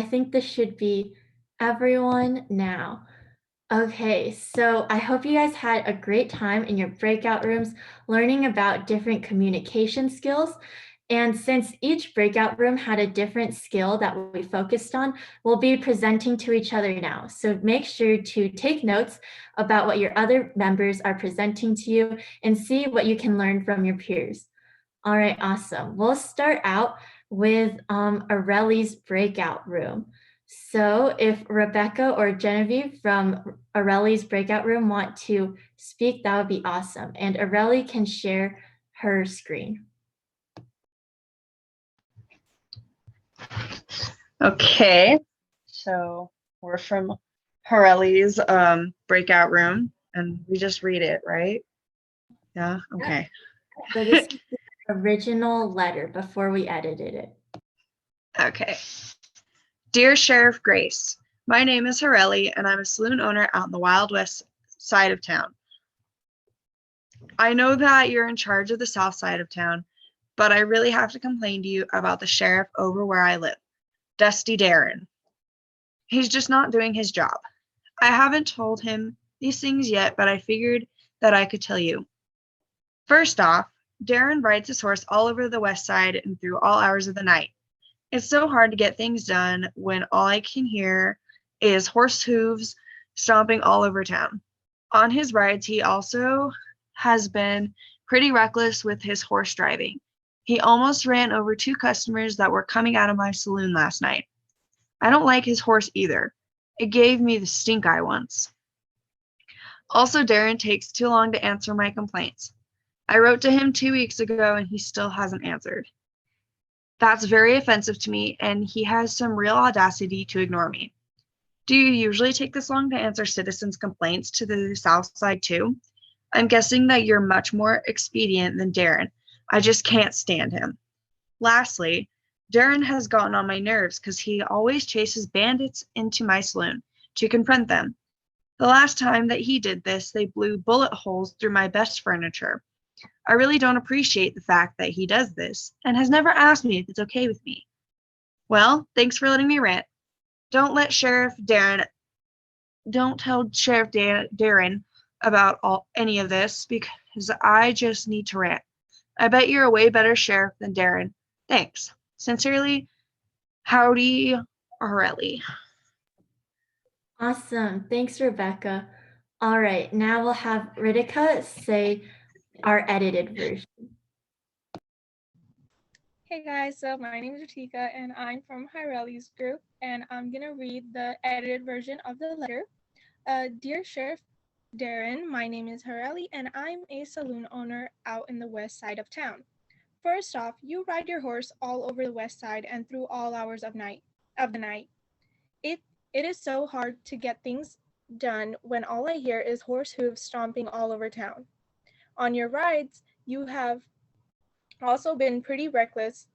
think this should be everyone now. Okay, so I hope you guys had a great time in your breakout rooms learning about different communication skills. And since each breakout room had a different skill that we focused on, we'll be presenting to each other now. So make sure to take notes about what your other members are presenting to you and see what you can learn from your peers. All right, awesome. We'll start out with Aureli's breakout room. So if Rebecca or Genevieve from Aureli's breakout room want to speak, that would be awesome. And Aurelie can share her screen. Okay, so we're from Hareli's breakout room, and we just read it, right? Yeah, okay. So this is the original letter before we edited it. Okay. Dear Sheriff Grace, my name is Hareli, and I'm a saloon owner out in the Wild West side of town. I know that you're in charge of the south side of town, but I really have to complain to you about the sheriff over where I live, Dusty Darren. He's just not doing his job. I haven't told him these things yet, but I figured that I could tell you. First off, Darren rides his horse all over the west side and through all hours of the night. It's so hard to get things done when all I can hear is horse hooves stomping all over town. On his rides, he also has been pretty reckless with his horse driving. He almost ran over 2 customers that were coming out of my saloon last night. I don't like his horse either. It gave me the stink eye once. Also, Darren takes too long to answer my complaints. I wrote to him 2 weeks ago and he still hasn't answered. That's very offensive to me, and he has some real audacity to ignore me. Do you usually take this long to answer citizens' complaints to the south side too? I'm guessing that you're much more expedient than Darren. I just can't stand him. Lastly, Darren has gotten on my nerves because he always chases bandits into my saloon to confront them. The last time that he did this, they blew bullet holes through my best furniture. I really don't appreciate the fact that he does this and has never asked me if it's okay with me. Well, thanks for letting me rant. Don't tell Sheriff Darren about any of this because I just need to rant. I bet you're a way better sheriff than Darren. Thanks. Sincerely, Howdy Aurelie. Awesome. Thanks, Rebecca. All right, now we'll have Ritika say our edited version. Hey guys, so my name is Ritika and I'm from Hireli's group, and I'm gonna read the edited version of the letter. Dear Sheriff Darren, my name is Hireli and I'm a saloon owner out in the west side of town. First off, you ride your horse all over the west side and through all hours of the night. It is so hard to get things done when all I hear is horse hooves stomping all over town. On your rides, you have also been pretty reckless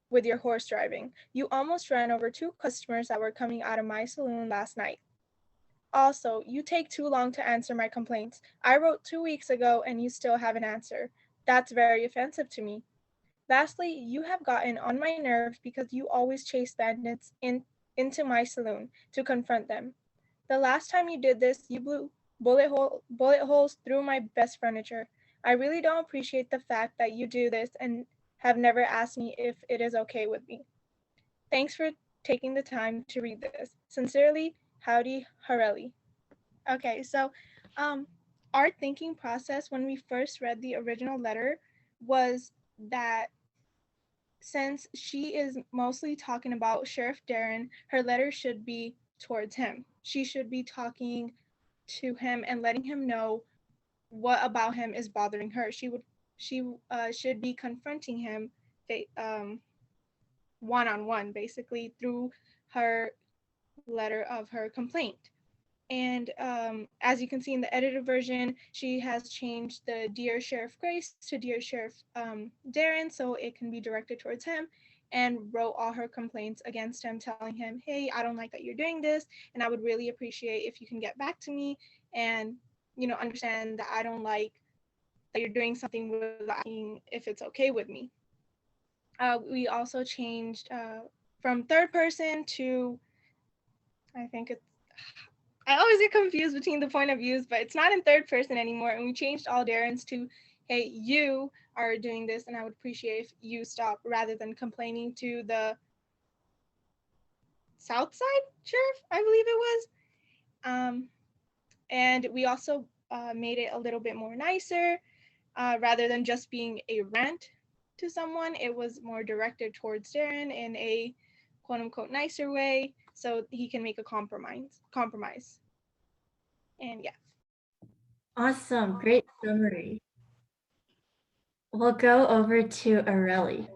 with your horse driving. You almost ran over 2 customers that were coming out of my saloon last night. Also, you take too long to answer my complaints. I wrote 2 weeks ago and you still haven't answered. That's very offensive to me. Lastly, you have gotten on my nerves because you always chase bandits into my saloon to confront them. The last time you did this, you blew bullet holes through my best furniture. I really don't appreciate the fact that you do this and have never asked me if it is okay with me. Thanks for taking the time to read this. Sincerely, Howdy Hareli. Okay, so our thinking process when we first read the original letter was that since she is mostly talking about Sheriff Darren, her letter should be towards him. She should be talking to him and letting him know what about him is bothering her. She should be confronting him one-on-one, basically, through her letter of her complaint. And as you can see in the edited version, she has changed the Dear Sheriff Grace to Dear Sheriff Darren, so it can be directed towards him, and wrote all her complaints against him, telling him, hey, I don't like that you're doing this, and I would really appreciate if you can get back to me and, understand that I don't like that you're doing something without asking if it's okay with me. We also changed from third person to I think it's, I always get confused between the point of views, but it's not in third person anymore. And we changed all Darren's to, hey, you are doing this, and I would appreciate if you stop, rather than complaining to the South Side Sheriff, I believe it was. And we also made it a little bit more nicer. Rather than just being a rant to someone, it was more directed towards Darren in a quote unquote nicer way, so he can make a compromise. And yeah. Awesome. Great summary. We'll go over to Areli.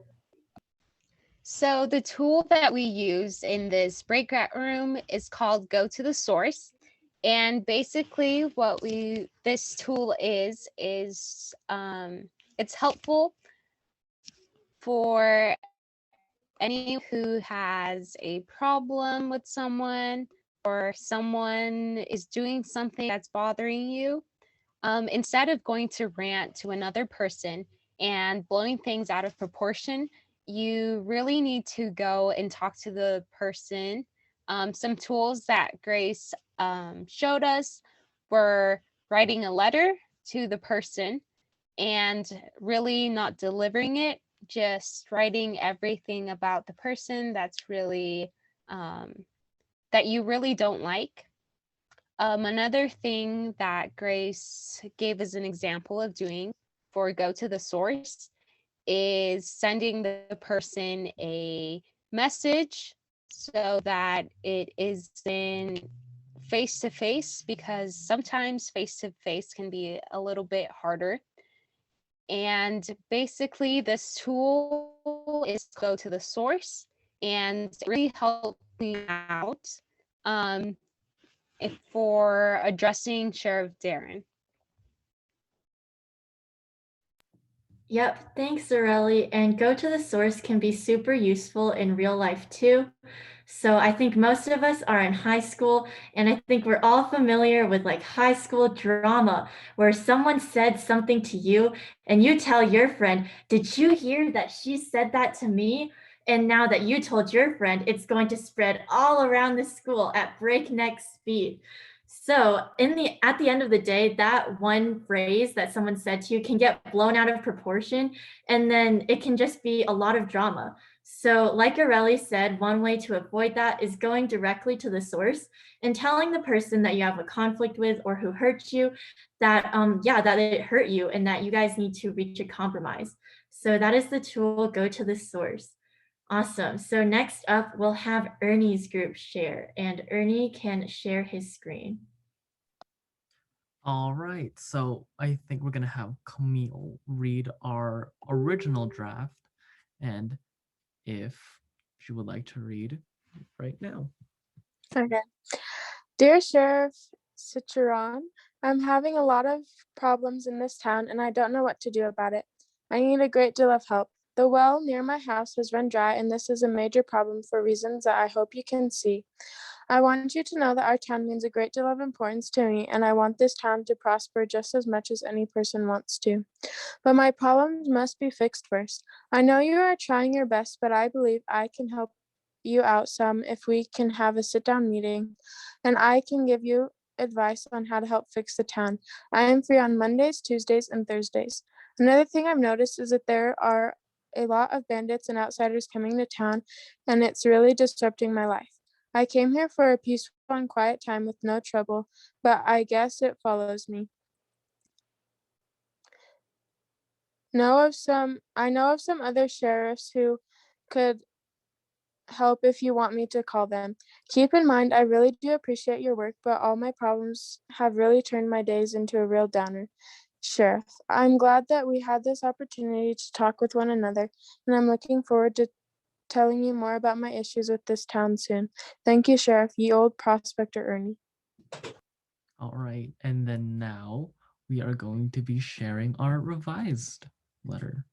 So the tool that we use in this breakout room is called Go to the Source. And basically what this tool is it's helpful for anyone who has a problem with someone, or someone is doing something that's bothering you. Instead of going to rant to another person and blowing things out of proportion, you really need to go and talk to the person. Some tools that Grace showed us were writing a letter to the person and really not delivering it, just writing everything about the person that's really that you really don't like. Another thing that Grace gave as an example of doing for Go to the Source is sending the person a message so that it is in face to face, because sometimes face to face can be a little bit harder. And basically, this tool is Go to the Source, and it really helped me out for addressing Sheriff Darren. Yep, thanks, Zarelli. And Go to the Source can be super useful in real life too. So I think most of us are in high school, and I think we're all familiar with like high school drama where someone said something to you and you tell your friend, did you hear that she said that to me? And now that you told your friend, it's going to spread all around the school at breakneck speed. So at the end of the day, that one phrase that someone said to you can get blown out of proportion, and then it can just be a lot of drama. So like Areli said, one way to avoid that is going directly to the source and telling the person that you have a conflict with or who hurt you that that it hurt you and that you guys need to reach a compromise. So that is the tool, Go to the Source. Awesome. So next up, we'll have Ernie's group share, and Ernie can share his screen. All right, so I think we're gonna have Camille read our original draft, and if she would like to read right now. Okay. Dear Sheriff Citron, I'm having a lot of problems in this town and I don't know what to do about it. I need a great deal of help. The well near my house has run dry and this is a major problem for reasons that I hope you can see. I want you to know that our town means a great deal of importance to me and I want this town to prosper just as much as any person wants to. But my problems must be fixed first. I know you are trying your best, but I believe I can help you out some if we can have a sit-down meeting and I can give you advice on how to help fix the town. I am free on Mondays, Tuesdays, and Thursdays. Another thing I've noticed is that there are a lot of bandits and outsiders coming to town, and it's really disrupting my life. I came here for a peaceful and quiet time with no trouble, but I guess it follows me. I know of some other sheriffs who could help if you want me to call them. Keep in mind, I really do appreciate your work, but all my problems have really turned my days into a real downer. Sheriff, I'm glad that we had this opportunity to talk with one another, and I'm looking forward to telling you more about my issues with this town soon. Thank you, Sheriff, ye old prospector Ernie. All right, and then now we are going to be sharing our revised letter.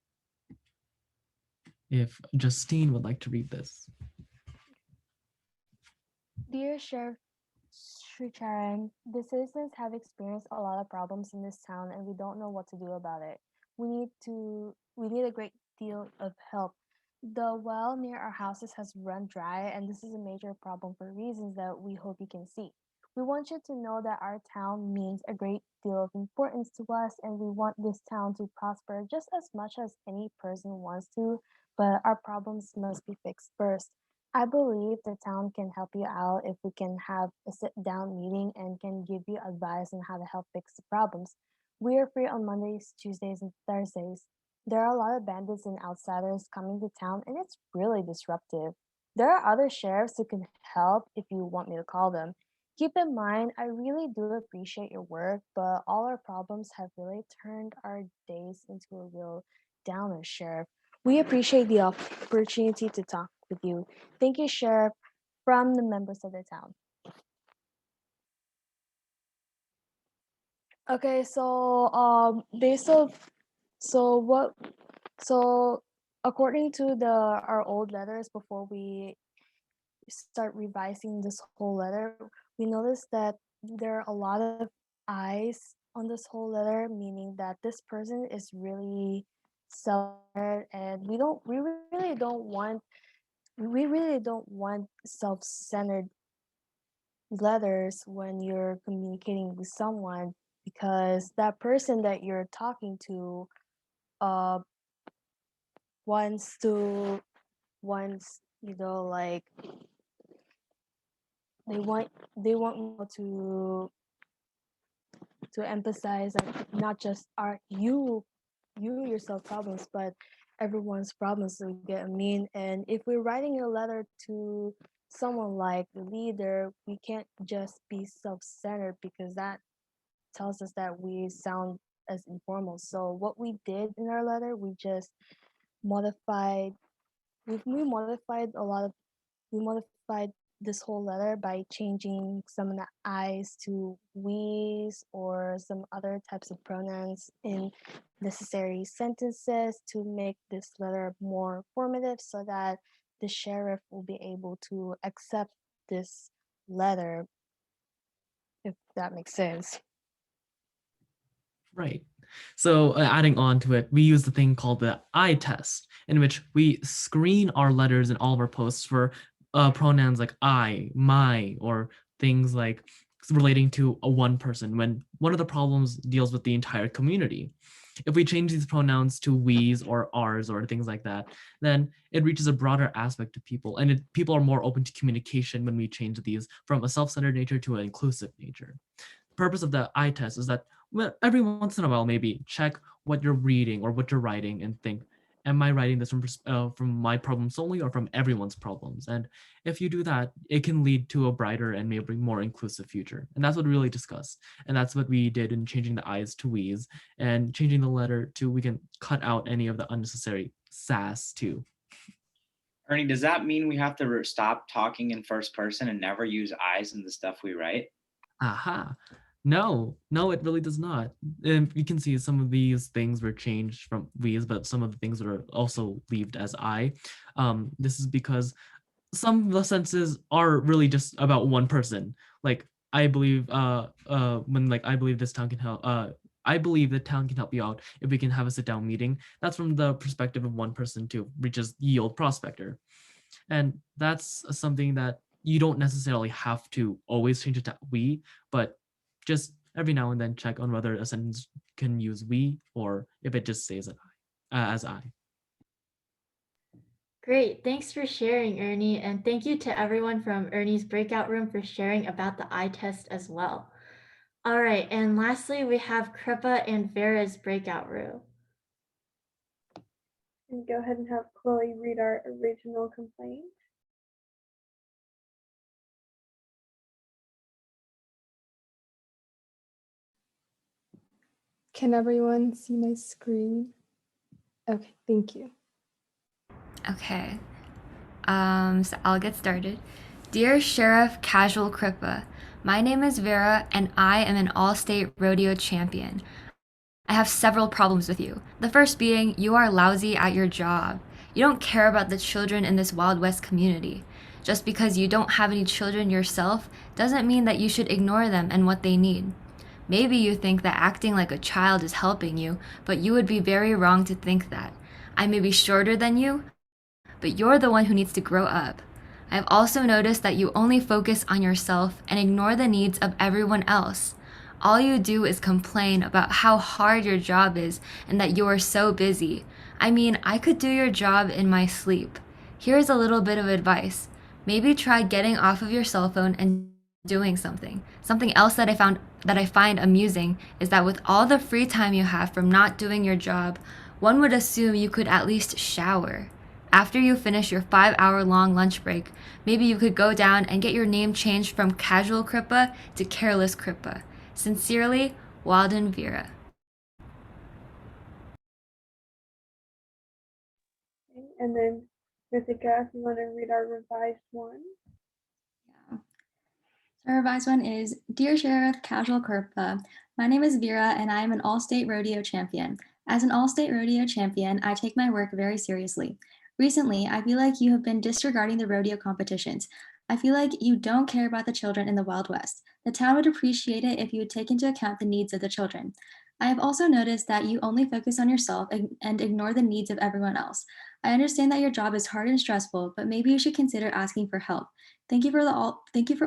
If Justine would like to read this. Dear Sheriff Sricharan, the citizens have experienced a lot of problems in this town and we don't know what to do about it. We need a great deal of help. The well near our houses has run dry, and this is a major problem for reasons that we hope you can see. We want you to know that our town means a great deal of importance to us, and we want this town to prosper just as much as any person wants to, but our problems must be fixed first. I believe the town can help you out if we can have a sit down meeting and can give you advice on how to help fix the problems. We are free on Mondays, Tuesdays, and Thursdays. There are a lot of bandits and outsiders coming to town, and it's really disruptive. There are other sheriffs who can help if you want me to call them. Keep in mind, I really do appreciate your work, but all our problems have really turned our days into a real downer, Sheriff. We appreciate the opportunity to talk with you. Thank you, Sheriff, from the members of the town. Okay, so based on so what so according to the our old letters before we start revising this whole letter, we noticed that there are a lot of I's on this whole letter, meaning that this person is really self-centered, and we really don't want self-centered letters when you're communicating with someone, because that person that you're talking to uh wants to wants like they want more to emphasize like not just our you yourself problems, but everyone's problems to get a mean. And if we're writing a letter to someone like the leader, we can't just be self-centered, because that tells us that we sound as informal. So what we did in our letter, we just modified we modified a lot of we modified this whole letter by changing some of the I's to we's or some other types of pronouns in necessary sentences to make this letter more formative, so that the sheriff will be able to accept this letter, if that makes sense. Right. So adding on to it, we use the thing called the I test, in which we screen our letters and all of our posts for pronouns like I, my, or things like relating to a one person when one of the problems deals with the entire community. If we change these pronouns to we's or ours or things like that, then it reaches a broader aspect of people, and people are more open to communication when we change these from a self-centered nature to an inclusive nature. The purpose of the I test is that every once in a while, maybe check what you're reading or what you're writing and think, am I writing this from my problem solely or from everyone's problems? And if you do that, it can lead to a brighter and maybe more inclusive future. And that's what we really discuss. And that's what we did in changing the I's to we's and changing the letter to, we can cut out any of the unnecessary sass too. Ernie, does that mean we have to stop talking in first person and never use I's in the stuff we write? Aha. No, it really does not. And you can see some of these things were changed from we's, but some of the things were also left as I. This is because some of the sentences are really just about one person. Like, I believe, when like, I believe this town can help, I believe the town can help you out if we can have a sit down meeting. That's from the perspective of one person to reach as yield prospector. And that's something that you don't necessarily have to always change it to we, but just every now and then check on whether a sentence can use we or if it just says it as I. Great. Thanks for sharing, Ernie. And thank you to everyone from Ernie's breakout room for sharing about the eye test as well. All right. And lastly, we have Kripa and Vera's breakout room. And go ahead and have Chloe read our original complaint. Can everyone see my screen? Okay, thank you. Okay, so I'll get started. Dear Sheriff Casual Kripa, my name is Vera and I am an all-state rodeo champion. I have several problems with you. The first being, you are lousy at your job. You don't care about the children in this Wild West community. Just because you don't have any children yourself doesn't mean that you should ignore them and what they need. Maybe you think that acting like a child is helping you, but you would be very wrong to think that. I may be shorter than you, but you're the one who needs to grow up. I've also noticed that you only focus on yourself and ignore the needs of everyone else. All you do is complain about how hard your job is and that you are so busy. I mean, I could do your job in my sleep. Here's a little bit of advice. Maybe try getting off of your cell phone and doing something. Something else that I find amusing is that with all the free time you have from not doing your job, one would assume you could at least shower. After you finish your 5-hour-long lunch break, maybe you could go down and get your name changed from Casual Kripa to Careless Kripa. Sincerely, Walden Vera. And then, Jessica, if you want to read our revised one. Our revised one is, Dear Sheriff Casual Kripa, my name is Vera and I am an all-state rodeo champion. As an all-state rodeo champion, I take my work very seriously. Recently, I feel like you have been disregarding the rodeo competitions. I feel like you don't care about the children in the Wild West. The town would appreciate it if you would take into account the needs of the children. I have also noticed that you only focus on yourself and ignore the needs of everyone else. I understand that your job is hard and stressful, but maybe you should consider asking for help. Thank you for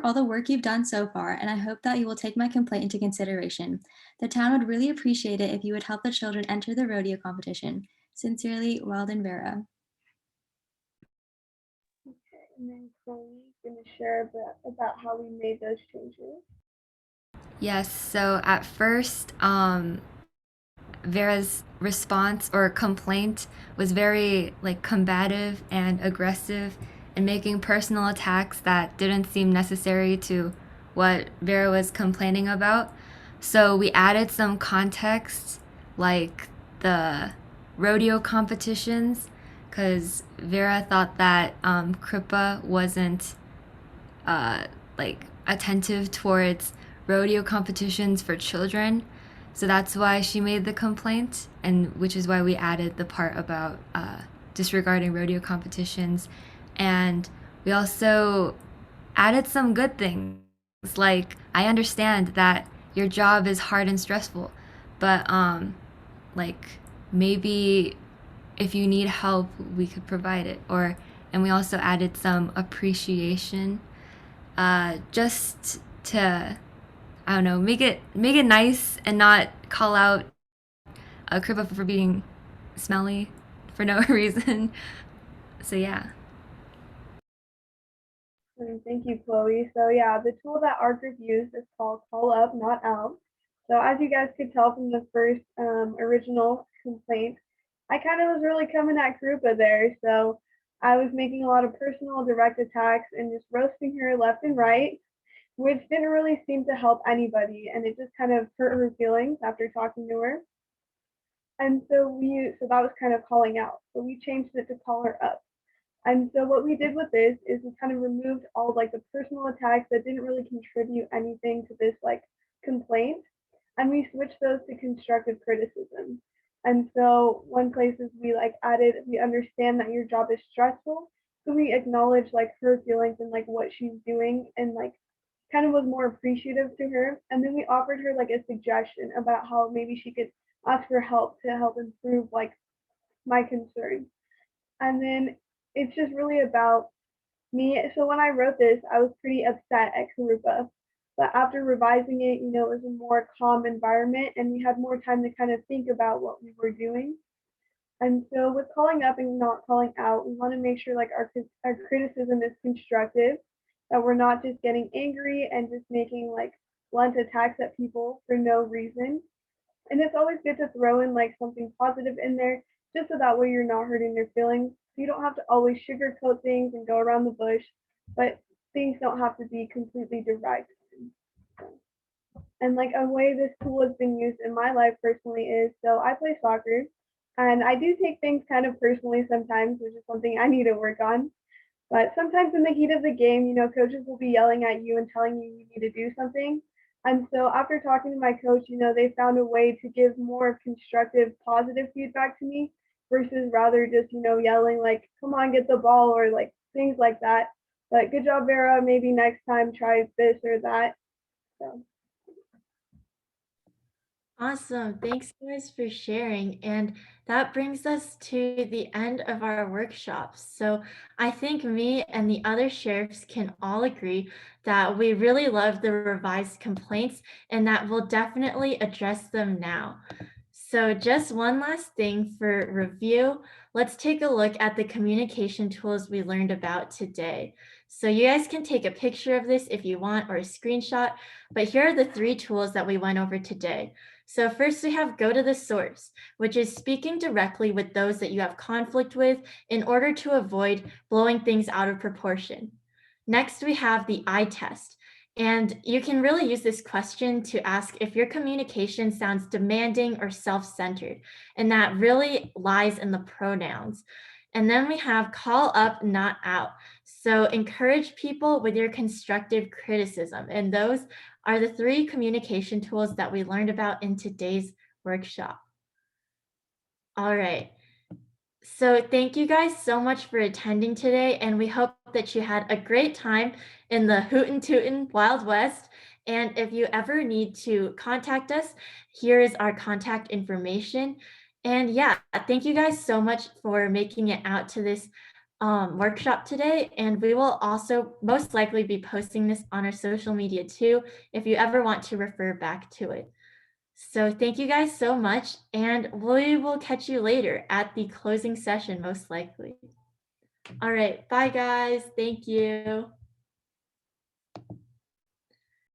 all the work you've done so far, and I hope that you will take my complaint into consideration. The town would really appreciate it if you would help the children enter the rodeo competition. Sincerely, Weldon Vera. Okay, and then Chloe's going to share a bit about how we made those changes. Yes, so at first, Vera's response or complaint was very combative and aggressive and making personal attacks that didn't seem necessary to what Vera was complaining about. So we added some context, like the rodeo competitions, because Vera thought that Kripa wasn't attentive towards rodeo competitions for children. So that's why she made the complaint, and which is why we added the part about disregarding rodeo competitions. And we also added some good things, like I understand that your job is hard and stressful, but maybe if you need help, we could provide it. And we also added some appreciation, just to, I don't know, make it nice and not call out Kripa for being smelly for no reason. So yeah. Thank you, Chloe. So yeah, the tool that our group used is called Call Up, Not Out. So as you guys could tell from the first original complaint, I kind of was really coming at Krupa there. So I was making a lot of personal direct attacks and just roasting her left and right, which didn't really seem to help anybody. And it just kind of hurt her feelings after talking to her. And so that was kind of calling out. So we changed it to call her up. And so what we did with this is we kind of removed all the personal attacks that didn't really contribute anything to this complaint, and we switched those to constructive criticism. And so one place is we added, we understand that your job is stressful, so we acknowledge her feelings and what she's doing, and kind of was more appreciative to her. And then we offered her a suggestion about how maybe she could ask for help to help improve my concerns. And then it's just really about me. So when I wrote this, I was pretty upset at Karupa. But after revising it, it was a more calm environment and we had more time to kind of think about what we were doing. And so with calling up and not calling out, we want to make sure our criticism is constructive, that we're not just getting angry and just making blunt attacks at people for no reason. And it's always good to throw in something positive in there, just so that way you're not hurting their feelings. So you don't have to always sugarcoat things and go around the bush, but things don't have to be completely direct. And a way this tool has been used in my life personally is, so I play soccer and I do take things kind of personally sometimes, which is something I need to work on. But sometimes in the heat of the game, coaches will be yelling at you and telling you need to do something. And so after talking to my coach, they found a way to give more constructive, positive feedback to me versus rather just, yelling come on, get the ball, or things like that. But good job, Vera. Maybe next time try this or that. So. Awesome. Thanks guys for sharing. And that brings us to the end of our workshop. So I think me and the other sheriffs can all agree that we really love the revised complaints and that we'll definitely address them now. So just one last thing for review, let's take a look at the communication tools we learned about today. So you guys can take a picture of this if you want or a screenshot, but here are the 3 tools that we went over today. So first we have go to the source, which is speaking directly with those that you have conflict with in order to avoid blowing things out of proportion. Next, we have the I test. And you can really use this question to ask if your communication sounds demanding or self-centered. And that really lies in the pronouns. And then we have call up, not out. So encourage people with your constructive criticism. And those are the 3 communication tools that we learned about in today's workshop. All right. So thank you guys so much for attending today, and we hope that you had a great time in the hootin' tootin' Wild West. And if you ever need to contact us, here is our contact information. And yeah, thank you guys so much for making it out to this workshop today. And we will also most likely be posting this on our social media too, if you ever want to refer back to it. So thank you guys so much, and we will catch you later at the closing session, most likely. All right, bye guys. Thank you.